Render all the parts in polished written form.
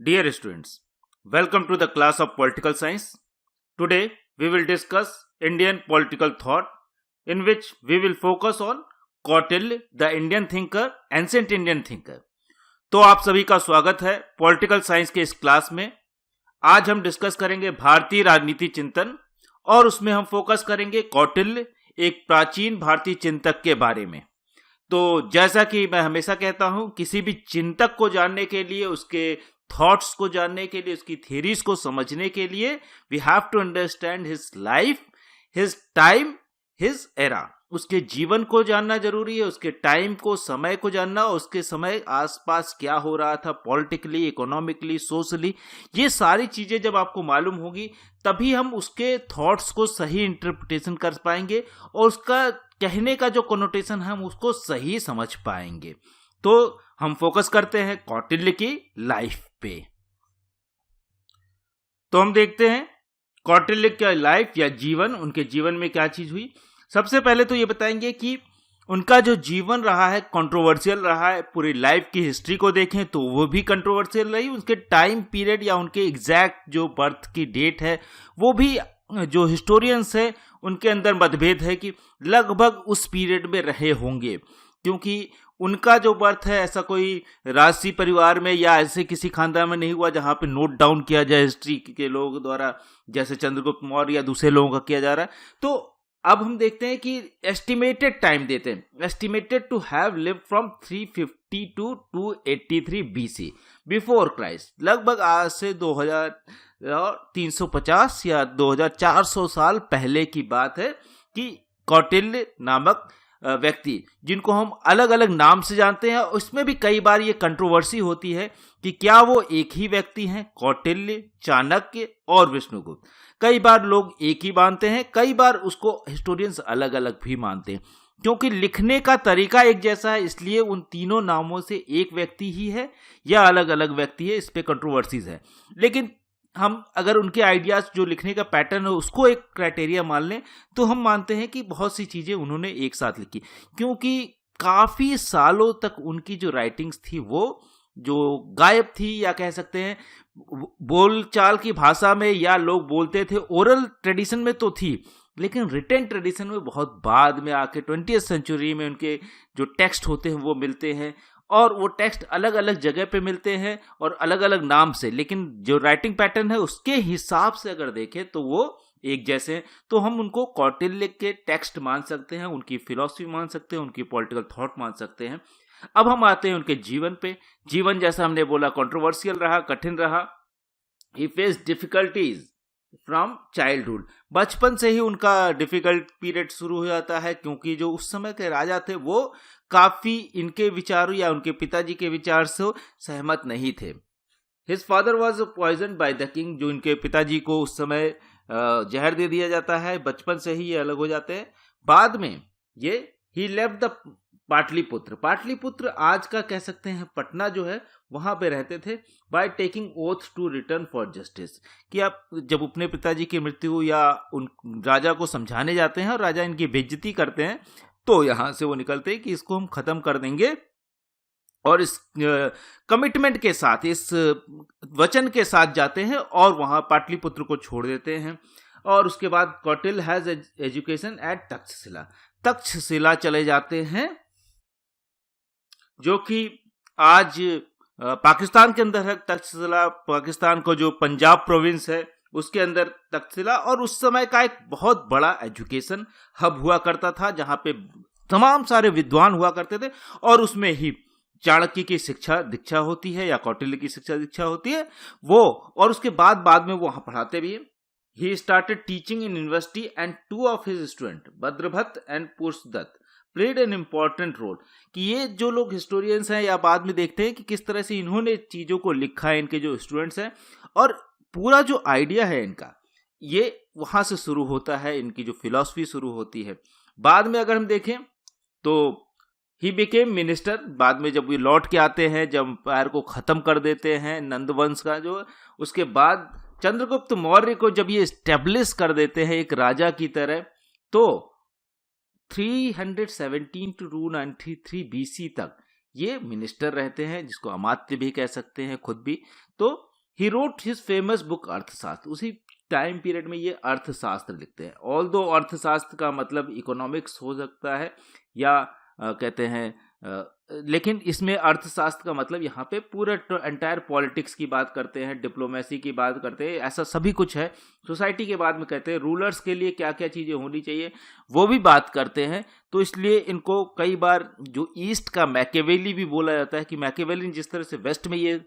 Dear students, welcome to the class of Political Science. Today we will discuss Indian political thought in which we will focus on Kautilya, the Indian thinker, ancient Indian thinker. तो आप सभी का स्वागत है political science के इस class में। आज हम डिस्कस करेंगे भारतीय राजनीति चिंतन और उसमें हम फोकस करेंगे कौटिल्य, एक प्राचीन भारतीय चिंतक के बारे में। तो जैसा कि मैं हमेशा कहता हूं, किसी भी चिंतक को जानने के लिए, उसके थॉट्स को जानने के लिए, उसकी थ्योरीज को समझने के लिए we have to understand his life, his time, his era. उसके जीवन को जानना जरूरी है, उसके टाइम को, समय को जानना, उसके समय आसपास क्या हो रहा था पॉलिटिकली, इकोनॉमिकली, सोशली। ये सारी चीजें जब आपको मालूम होगी तभी हम उसके थॉट्स को सही इंटरप्रिटेशन कर पाएंगे और उसका कहने का जो कोनोटेशन है हम उसको सही समझ पाएंगे। तो हम फोकस करते हैं कौटिल्य की लाइफ पे। तो हम देखते हैं कौटिल्य का लाइफ या जीवन, उनके जीवन में क्या चीज हुई। सबसे पहले तो ये बताएंगे कि उनका जो जीवन रहा है कंट्रोवर्शियल रहा है। पूरी लाइफ की हिस्ट्री को देखें तो वो भी कंट्रोवर्शियल रही। उसके टाइम पीरियड या उनके एग्जैक्ट जो बर्थ की डेट है वो भी, जो हिस्टोरियंस है उनके अंदर मतभेद है कि लगभग उस पीरियड में रहे होंगे, क्योंकि उनका जो बर्थ है ऐसा कोई राजसी परिवार में या ऐसे किसी खानदान में नहीं हुआ जहां पे नोट डाउन किया जाए हिस्ट्री के लोगों द्वारा, जैसे चंद्रगुप्त मौर्य या दूसरे लोगों का किया जा रहा है। तो अब हम देखते हैं कि एस्टिमेटेड टाइम देते हैं, estimated to have lived from 350 to 283 BC before Christ. लगभग आज से 2350 या 2400 साल पहले की बात है कि कौटिल्य नामक व्यक्ति, जिनको हम अलग अलग नाम से जानते हैं, उसमें भी कई बार ये कंट्रोवर्सी होती है कि क्या वो एक ही व्यक्ति हैं, कौटिल्य, चाणक्य और विष्णुगुप्त। कई बार लोग एक ही मानते हैं, कई बार उसको हिस्टोरियंस अलग अलग भी मानते हैं। क्योंकि लिखने का तरीका एक जैसा है, इसलिए उन तीनों नामों से एक व्यक्ति ही है या अलग अलग व्यक्ति है, इस पे कंट्रोवर्सीज है। लेकिन हम अगर उनके आइडियाज, जो लिखने का पैटर्न है, उसको एक क्राइटेरिया मान लें तो हम मानते हैं कि बहुत सी चीजें उन्होंने एक साथ लिखी, क्योंकि काफी सालों तक उनकी जो राइटिंग्स थी वो जो गायब थी, या कह सकते हैं बोलचाल की भाषा में, या लोग बोलते थे, ओरल ट्रेडिशन में तो थी, लेकिन रिटन ट्रेडिशन में बहुत बाद में आके 20वीं सेंचुरी में उनके जो टेक्स्ट होते हैं वो मिलते हैं, और वो टेक्स्ट अलग अलग जगह पे मिलते हैं और अलग अलग नाम से, लेकिन जो राइटिंग पैटर्न है उसके हिसाब से अगर देखें तो वो एक जैसे हैं। तो हम उनको कौटिल्य के टेक्स्ट मान सकते हैं, उनकी फिलॉसफी मान सकते हैं, उनकी पॉलिटिकल थॉट मान सकते हैं। अब हम आते हैं उनके जीवन पे। जीवन जैसा हमने बोला कंट्रोवर्शियल रहा, कठिन रहा। ही फेस डिफिकल्टीज फ्रॉम चाइल्डहुड। बचपन से ही उनका डिफिकल्ट पीरियड शुरू हो जाता है, क्योंकि जो उस समय के राजा थे वो काफी इनके विचारों या उनके पिताजी के विचार से सहमत नहीं थे। His father was poison by the king. जो इनके पिताजी को उस समय जहर दे दिया जाता है, बचपन से ही ये अलग हो जाते हैं। बाद में ये ही लेफ्ट द पाटलिपुत्र। पाटलिपुत्र आज का कह सकते हैं पटना जो है, वहां पे रहते थे। By taking oath to return for justice, कि आप जब अपने पिताजी की मृत्यु या उन राजा को समझाने जाते हैं और राजा इनकी बेइज्जती करते हैं, तो यहां से वो निकलते हैं कि इसको हम खत्म कर देंगे, और इस कमिटमेंट के साथ, इस वचन के साथ जाते हैं और वहां पाटलिपुत्र को छोड़ देते हैं। और उसके बाद Kautilya has education at Takshashila. Takshashila चले जाते हैं, जो कि आज पाकिस्तान के अंदर है। तक्षशिला पाकिस्तान को जो पंजाब प्रोविंस है उसके अंदर तक्षशिला, और उस समय का एक बहुत बड़ा एजुकेशन हब हुआ करता था, जहां पे तमाम सारे विद्वान हुआ करते थे, और उसमें ही चाणक्य की शिक्षा दीक्षा होती है या कौटिल्य की शिक्षा दीक्षा होती है वो, और उसके बाद में वो वहां पढ़ाते भी हैं। He started teaching in university and two of his student Bhadrabhatta and Purushadatta played an important role. कि ये जो लोग हिस्टोरियंस हैं या बाद में देखते हैं कि किस तरह से इन्होंने चीजों को लिखा है, इनके जो स्टूडेंट्स हैं, और पूरा जो आइडिया है इनका ये वहां से शुरू होता है, इनकी जो फिलॉसफी शुरू होती है। बाद में अगर हम देखें तो ही बिकेम मिनिस्टर। बाद में जब ये लौट के आते हैं, जब एम्पायर को खत्म कर देते हैं नंद वंश का जो, उसके बाद चंद्रगुप्त मौर्य को जब ये स्टेब्लिश कर देते हैं एक राजा की तरह, तो 317 टू 293 बीसी तक ये मिनिस्टर रहते हैं, जिसको अमात्य भी कह सकते हैं खुद भी। तो he wrote his famous book अर्थशास्त्र। उसी टाइम पीरियड में ये अर्थशास्त्र लिखते हैं। ऑल दो अर्थशास्त्र का मतलब इकोनॉमिक्स हो सकता है या कहते हैं लेकिन इसमें अर्थशास्त्र का मतलब यहाँ पे पूरा एंटायर पॉलिटिक्स की बात करते हैं, डिप्लोमेसी की बात करते हैं, ऐसा सभी कुछ है। सोसाइटी के बाद में कहते हैं रूलर्स के लिए क्या क्या चीज़ें होनी चाहिए वो भी बात करते हैं। तो इसलिए इनको कई बार जो ईस्ट का मैकियावेली भी बोला जाता है कि मैकियावेली जिस तरह से वेस्ट में ये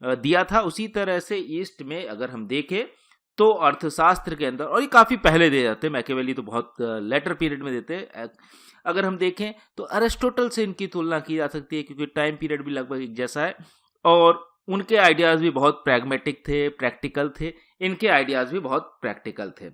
दिया था उसी तरह से ईस्ट में अगर हम देखें तो अर्थशास्त्र के अंदर, और ये काफ़ी पहले दे जाते हैं, मैकियावेली तो बहुत लेटर पीरियड में देते हैं। अगर हम देखें तो अरिस्टोटल से इनकी तुलना की जा सकती है क्योंकि टाइम पीरियड भी लगभग एक जैसा है और उनके आइडियाज़ भी बहुत प्रैग्मेटिक थे, प्रैक्टिकल थे। इनके आइडियाज़ भी बहुत प्रैक्टिकल थे।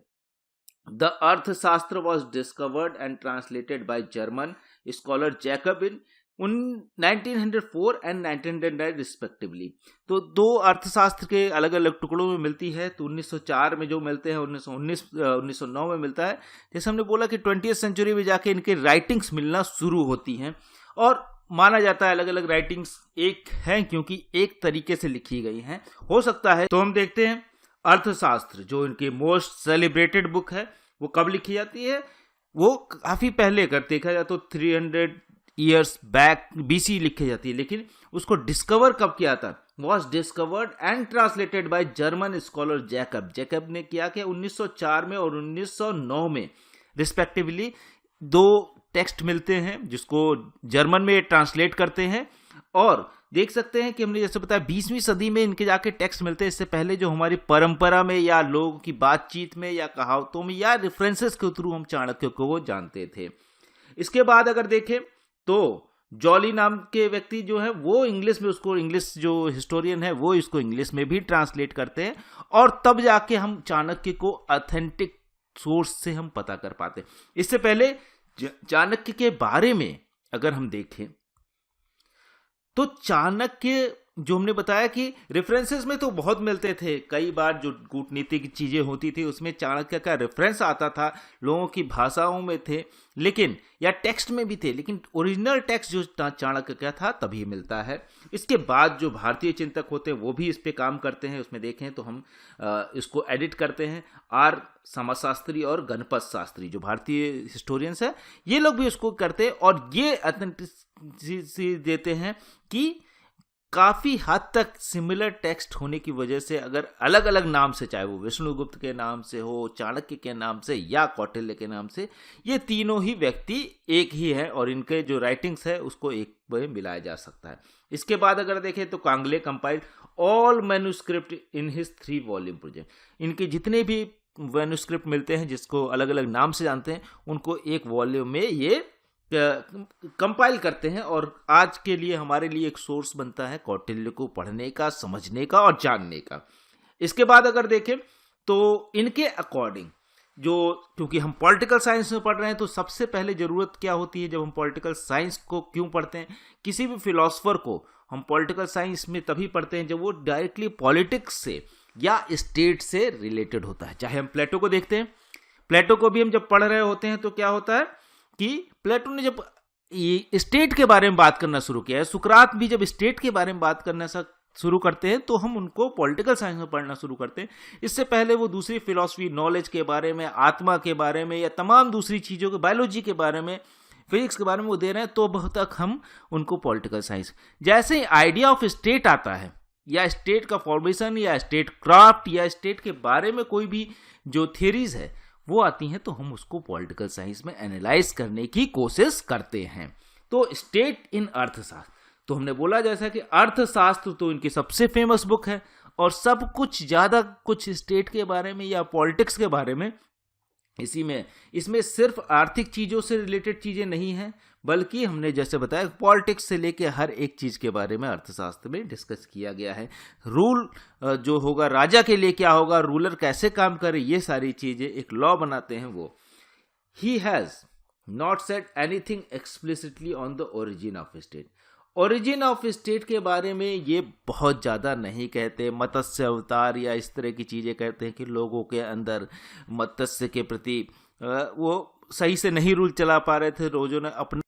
द अर्थशास्त्र was discovered and translated by German scholar Jacob in 1904 and 1909 respectively. तो दो अर्थशास्त्र के अलग अलग टुकड़ों में मिलती है। तो 1904 में जो मिलते हैं 1909 में मिलता है। जैसे हमने बोला कि 20वीं सेंचुरी में जाके इनके राइटिंग्स मिलना शुरू होती हैं और माना जाता है अलग अलग राइटिंग्स एक हैं क्योंकि एक तरीके से लिखी गई हैं, हो सकता है। तो हम देखते हैं अर्थशास्त्र जो इनकी मोस्ट सेलिब्रेटेड बुक है वो कब लिखी जाती है। वो काफ़ी पहले अगर देखा जाए तो 300 ईयर्स बैक BC लिखी जाती है, लेकिन उसको डिस्कवर कब किया था, was discovered and translated by German scholar Jacob. Jacob ने किया कि 1904 में और 1909 में रिस्पेक्टिवली दो टेक्स्ट मिलते हैं जिसको जर्मन में ट्रांसलेट करते हैं। और देख सकते हैं कि हमने जैसे बताया 20वीं सदी में इनके जाके टेक्स्ट मिलते हैं। इससे पहले जो हमारी परंपरा में या लोगों की बातचीत में या कहावतों में या रेफरेंसेस के थ्रू हम चाणक्य को वो जानते थे। इसके बाद अगर देखें तो जॉली नाम के व्यक्ति जो है वो इंग्लिश में, उसको इंग्लिश जो हिस्टोरियन है वो इसको इंग्लिश में भी ट्रांसलेट करते हैं और तब जाके हम चाणक्य को ऑथेंटिक सोर्स से हम पता कर पाते। इससे पहले चाणक्य के बारे में अगर हम देखें तो चाणक्य जो हमने बताया कि रेफरेंसेस में तो बहुत मिलते थे। कई बार जो कूटनीतिक चीज़ें होती थी उसमें चाणक्य का रेफरेंस आता था, लोगों की भाषाओं में थे लेकिन या टेक्स्ट में भी थे, लेकिन ओरिजिनल टेक्स्ट जो चाणक्य का था तभी मिलता है। इसके बाद जो भारतीय चिंतक होते हैं वो भी इस पे काम करते हैं। उसमें देखें तो हम इसको एडिट करते हैं। आर समाजशास्त्री और गणपत शास्त्री जो भारतीय हिस्टोरियंस है ये लोग भी उसको करते हैं और ये ऑथेंटिसिटी देते हैं कि काफ़ी हद तक सिमिलर टेक्स्ट होने की वजह से अगर अलग अलग नाम से, चाहे वो विष्णुगुप्त के नाम से हो, चाणक्य के नाम से या कौटिल्य के नाम से, ये तीनों ही व्यक्ति एक ही है और इनके जो राइटिंग्स है उसको एक में मिलाया जा सकता है। इसके बाद अगर देखें तो Kangle compiled all manuscript in his 3 volume project. इनके जितने भी मैन्युस्क्रिप्ट मिलते हैं जिसको अलग अलग नाम से जानते हैं उनको एक वॉल्यूम में ये कंपाइल करते हैं और आज के लिए हमारे लिए एक सोर्स बनता है कौटिल्य को पढ़ने का, समझने का और जानने का। इसके बाद अगर देखें तो इनके अकॉर्डिंग जो, क्योंकि हम पॉलिटिकल साइंस में पढ़ रहे हैं तो सबसे पहले ज़रूरत क्या होती है जब हम पॉलिटिकल साइंस को क्यों पढ़ते हैं, किसी भी फिलोसोफर को हम पॉलिटिकल साइंस में तभी पढ़ते हैं जब वो डायरेक्टली पॉलिटिक्स से या स्टेट से रिलेटेड होता है। चाहे हम प्लेटो को देखते हैं, प्लेटो को भी हम जब पढ़ रहे होते हैं तो क्या होता है कि प्लेटो ने जब स्टेट के बारे में बात करना शुरू किया है, सुकरात भी जब स्टेट के बारे में बात करना शुरू करते हैं तो हम उनको पॉलिटिकल साइंस में पढ़ना शुरू करते हैं। इससे पहले वो दूसरी फिलॉसफी, नॉलेज के बारे में, आत्मा के बारे में या तमाम दूसरी चीज़ों के, बायोलॉजी के बारे में, फिजिक्स के बारे में वो दे रहे हैं तो बहुत तक हम उनको पॉलिटिकल साइंस। जैसे ही आइडिया ऑफ स्टेट आता है या स्टेट का फॉर्मेशन या स्टेट क्राफ्ट या स्टेट के बारे में कोई भी जो थियरीज है वो आती हैं तो हम उसको पॉलिटिकल साइंस में एनालाइज करने की कोशिश करते हैं। तो स्टेट इन अर्थशास्त्र, तो हमने बोला जैसा कि अर्थशास्त्र तो इनकी सबसे फेमस बुक है और सब कुछ ज़्यादा कुछ स्टेट के बारे में या पॉलिटिक्स के बारे में इसमें सिर्फ आर्थिक चीज़ों से रिलेटेड चीज़ें नहीं हैं बल्कि हमने जैसे बताया पॉलिटिक्स से लेके हर एक चीज़ के बारे में अर्थशास्त्र में डिस्कस किया गया है। रूल जो होगा, राजा के लिए क्या होगा, रूलर कैसे काम करे, ये सारी चीज़ें एक लॉ बनाते हैं वो। He has not said anything explicitly on the origin of state. Origin of state के बारे में ये बहुत ज़्यादा नहीं कहते। मत्स्य अवतार या इस तरह की चीज़ें कहते हैं कि लोगों के अंदर मत्स्य के प्रति वो सही से नहीं रूल चला पा रहे थे, रोजों ने अपने